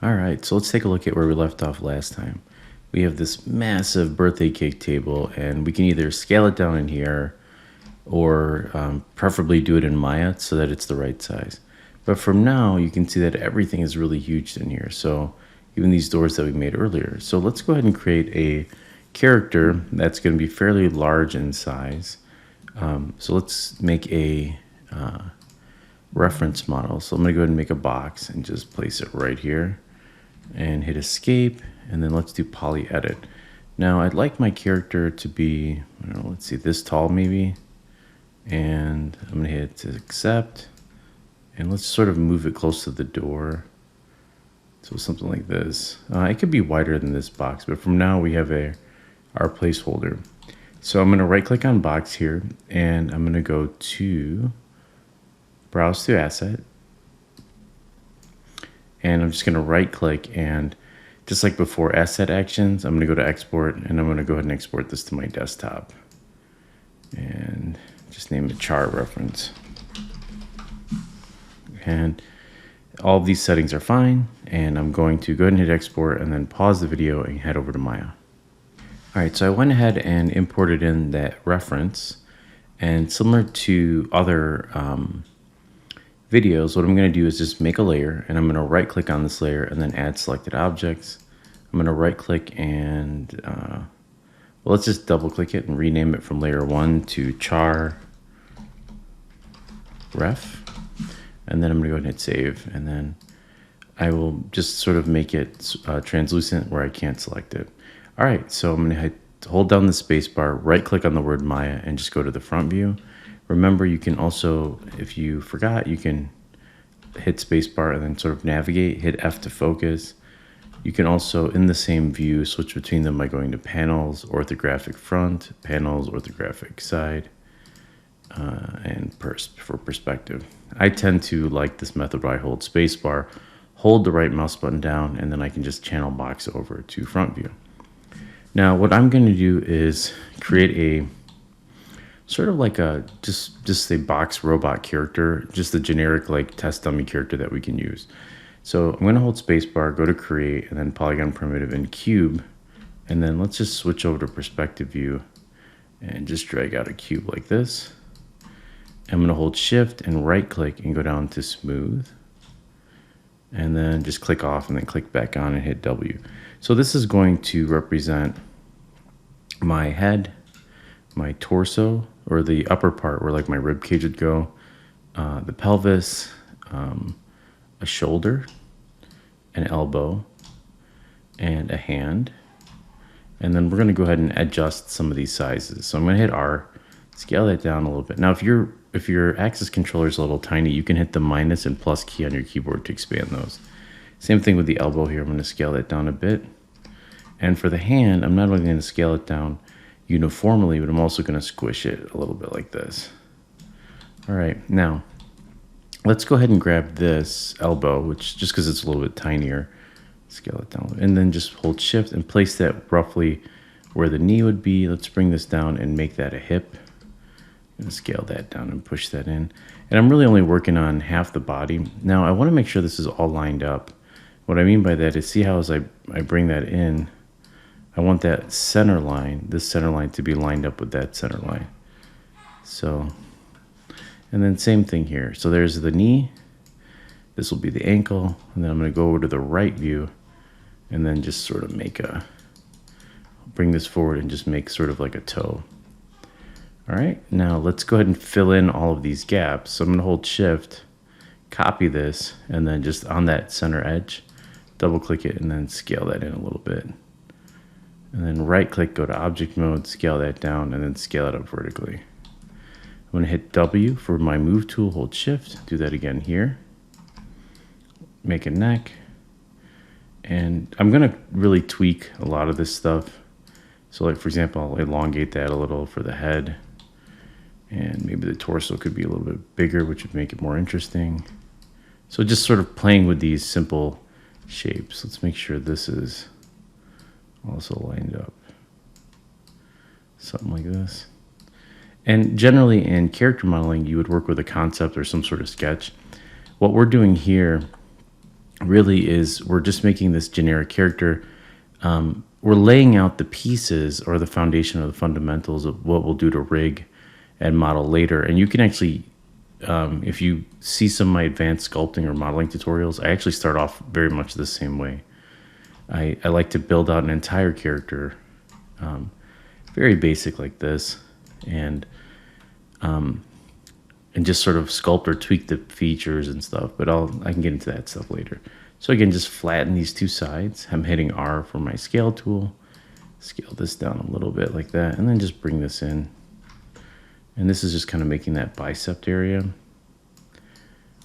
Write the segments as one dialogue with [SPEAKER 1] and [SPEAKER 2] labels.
[SPEAKER 1] All right, so let's take a look at where we left off last time. We have this massive birthday cake table, and we can either scale it down in here or preferably do it in Maya so that it's the right size. But from now, you can see that everything is really huge in here. So even these doors that we made earlier. So let's go ahead and create a character that's going to be fairly large in size. So let's make a reference model. So I'm going to go ahead and make a box and just place it right here and hit escape. And then let's do poly edit. Now I'd like my character to be, I don't know, let's see, this tall maybe. And I'm going to hit accept. And let's sort of move it close to the door. So something like this. It could be wider than this box, but from now we have our placeholder. So I'm going to right click on box here, and I'm going to go to browse to asset. And I'm just going to right click, and just like before asset actions, I'm going to go to export, and I'm going to go ahead and export this to my desktop. And just name it chart reference. And all of these settings are fine. And I'm going to go ahead and hit export and then pause the video and head over to Maya. All right, so I went ahead and imported in that reference. And similar to other videos, what I'm going to do is just make a layer, and I'm going to right click on this layer and then add selected objects. I'm going to right click and well, let's just double click it and rename it from layer 1 to char ref. And then I'm going to go ahead and hit save, and then I will just sort of make it translucent where I can't select it. All right, so I'm going to hold down the space bar, right click on the word Maya, and just go to the front view. Remember, you can also, if you forgot, you can hit space bar and then sort of navigate, hit F to focus. You can also, in the same view, switch between them by going to panels, orthographic front, panels, orthographic side, and for perspective. I tend to like this method where I hold space bar, hold the right mouse button down, and then I can just channel box over to front view. Now, what I'm going to do is create a sort of like a just a box robot character, just a generic like test dummy character that we can use. So I'm going to hold space bar, go to create, and then polygon primitive and cube, and then let's just switch over to perspective view and just drag out a cube like this. I'm going to hold shift and right click and go down to smooth, and then just click off and then click back on and hit W. So this is going to represent my head, my torso, or the upper part where like my rib cage would go, the pelvis, a shoulder, an elbow, and a hand. And then we're going to go ahead and adjust some of these sizes. So I'm going to hit R, scale that down a little bit. Now, if your axis controller is a little tiny, you can hit the minus and plus key on your keyboard to expand those. Same thing with the elbow here. I'm going to scale that down a bit. And for the hand, I'm not only going to scale it down uniformly, but I'm also going to squish it a little bit like this. All right, now let's go ahead and grab this elbow, which just because it's a little bit tinier, scale it down, and then just hold shift and place that roughly where the knee would be. Let's bring this down and make that a hip. And scale that down and push that in. And I'm really only working on half the body. Now I want to make sure this is all lined up. What I mean by that is, see how as I bring that in, I want that center line, this center line, to be lined up with that center line. So, and then same thing here. So there's the knee, this will be the ankle, and then I'm going to go over to the right view and then just sort of bring this forward and just make sort of like a toe. All right, now let's go ahead and fill in all of these gaps. So I'm going to hold shift, copy this, and then just on that center edge, double click it and then scale that in a little bit. And then right click, go to object mode, scale that down, and then scale it up vertically. I'm going to hit W for my move tool, hold shift, do that again here. Make a neck. And I'm going to really tweak a lot of this stuff. So like, for example, I'll elongate that a little for the head. And maybe the torso could be a little bit bigger, which would make it more interesting. So just sort of playing with these simple shapes. Let's make sure this is also lined up. Something like this. And generally in character modeling, you would work with a concept or some sort of sketch. What we're doing here really is we're just making this generic character. We're laying out the pieces or the foundation or the fundamentals of what we'll do to rig and model later. And you can actually, if you see some of my advanced sculpting or modeling tutorials, I actually start off very much the same way. I like to build out an entire character, very basic like this, and just sort of sculpt or tweak the features and stuff. But I can get into that stuff later. So again, just flatten these two sides. I'm hitting R for my scale tool. Scale this down a little bit like that, and then just bring this in. And this is just kind of making that bicep area.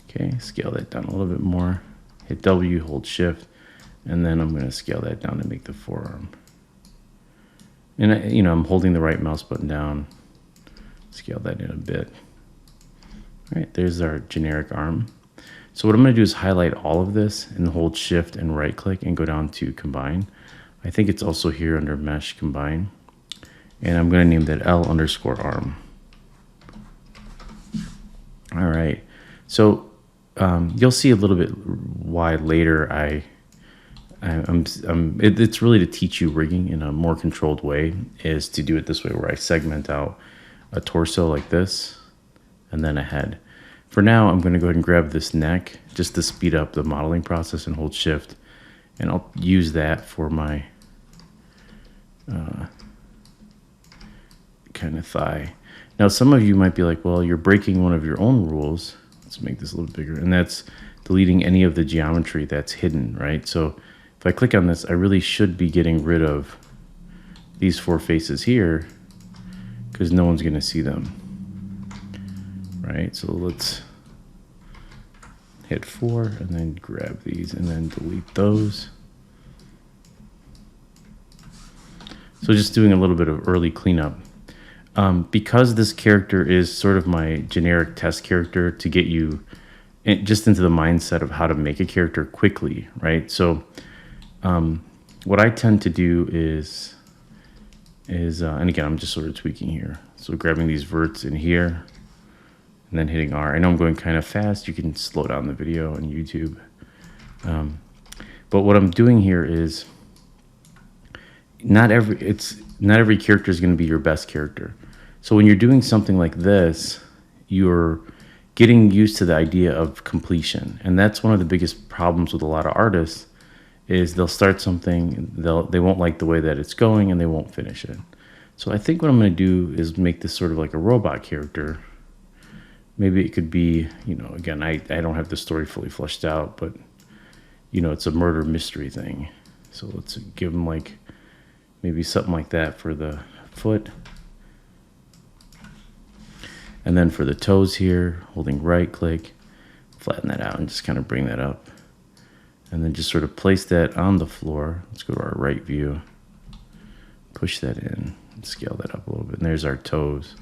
[SPEAKER 1] Okay, scale that down a little bit more. Hit W, hold Shift, and then I'm going to scale that down to make the forearm. And I'm holding the right mouse button down. Scale that in a bit. All right, there's our generic arm. So what I'm going to do is highlight all of this and hold Shift and right click and go down to Combine. I think it's also here under Mesh Combine. And I'm going to name that L_arm. All right. So you'll see a little bit why later it's really to teach you rigging in a more controlled way, is to do it this way where I segment out a torso like this and then a head. For now, I'm going to go ahead and grab this neck just to speed up the modeling process and hold Shift. And I'll use that for my kind of thigh. Now, some of you might be like, well, you're breaking one of your own rules. Let's make this a little bigger. And that's deleting any of the geometry that's hidden, right? So if I click on this, I really should be getting rid of these four faces here because no one's going to see them. Right, so let's hit 4 and then grab these and then delete those. So just doing a little bit of early cleanup. Because this character is sort of my generic test character to get you just into the mindset of how to make a character quickly, right? So what I tend to do is and again, I'm just sort of tweaking here. So grabbing these verts in here, and then hitting R. I know I'm going kind of fast. You can slow down the video on YouTube. But what I'm doing here is not every character is going to be your best character. So when you're doing something like this, you're getting used to the idea of completion. And that's one of the biggest problems with a lot of artists is they'll start something, they won't like the way that it's going, and they won't finish it. So I think what I'm going to do is make this sort of like a robot character. Maybe it could be, again, I don't have the story fully fleshed out, but, it's a murder mystery thing. So let's give them like maybe something like that for the foot. And then for the toes here, holding right click, flatten that out and just kind of bring that up. And then just sort of place that on the floor. Let's go to our right view, push that in, and scale that up a little bit. And there's our toes.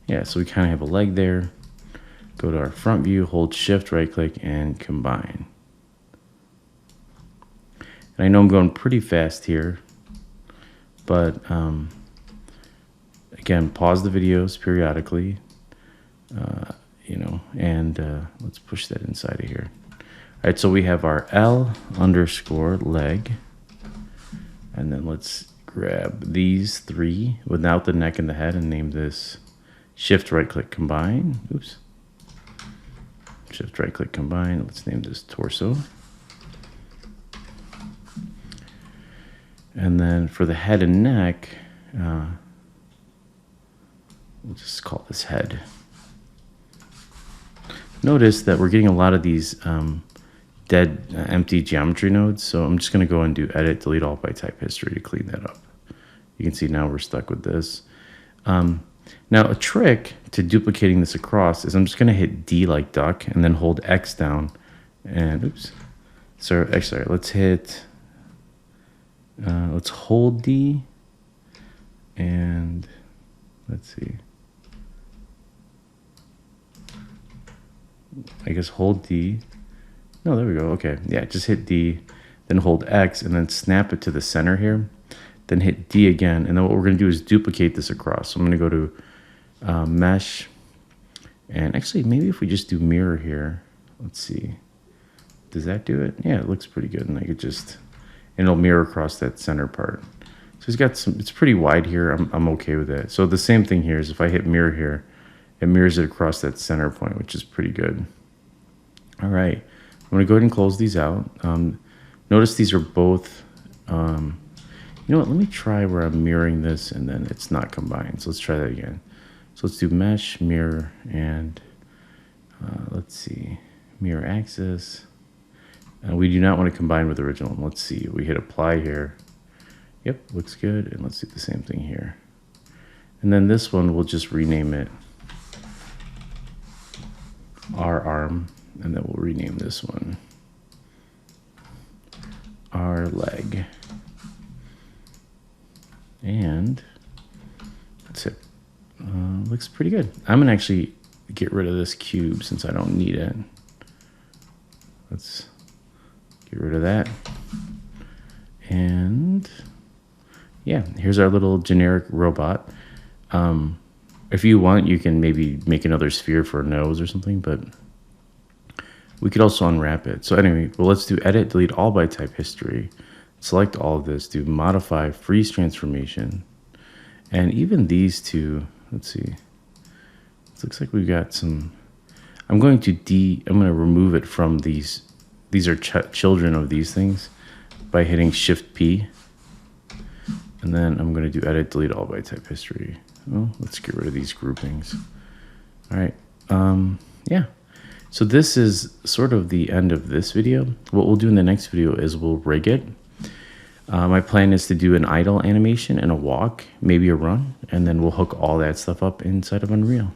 [SPEAKER 1] Yeah, so we kind of have a leg there. Go to our front view, hold Shift, right click, and combine. And I know I'm going pretty fast here, but again, pause the videos periodically, and let's push that inside of here. All right, so we have our L_leg, and then let's grab these three without the neck and the head and name this Shift, right click, combine. Oops. Shift, right click, combine. Let's name this torso. And then for the head and neck, we'll just call this head. Notice that we're getting a lot of these dead, empty geometry nodes. So I'm just going to go and do edit, delete all by type history to clean that up. You can see now we're stuck with this. Now a trick to duplicating this across is I'm just going to hit D like duck and then hold X down. And oops. So actually, let's hit, let's hold D and let's see. I guess hold D. No, there we go. Okay. Yeah, just hit D, then hold X and then snap it to the center here. Then hit D again. And then what we're going to do is duplicate this across. So I'm going to go to mesh. And actually, maybe if we just do mirror here, let's see. Does that do it? Yeah, it looks pretty good. And I could just, and it'll mirror across that center part. So he's got some, it's pretty wide here. I'm okay with that. So the same thing here is if I hit mirror here, it mirrors it across that center point, which is pretty good. All right, I'm gonna go ahead and close these out. Notice these are both, you know what, let me try where I'm mirroring this and then it's not combined. So let's try that again. So let's do mesh, mirror, and let's see, mirror axis. And we do not want to combine with the original one. Let's see, we hit apply here. Yep, looks good. And let's do the same thing here. And then this one, we'll just rename it R arm, and then we'll rename this one R leg. And that's it. Looks pretty good. I'm gonna actually get rid of this cube since I don't need it. Let's get rid of that. And yeah, here's our little generic robot. If you want, you can maybe make another sphere for a nose or something, but we could also unwrap it. So anyway, well, let's do edit, delete all by type history. Select all of this, do modify, freeze transformation. And even these two, let's see. It looks like we've got some, I'm going to remove it from these. These are children of these things by hitting Shift P. And then I'm going to do edit, delete all by type history. Well, let's get rid of these groupings. All right. Yeah. So this is sort of the end of this video. What we'll do in the next video is we'll rig it. My plan is to do an idle animation and a walk, maybe a run, and then we'll hook all that stuff up inside of Unreal.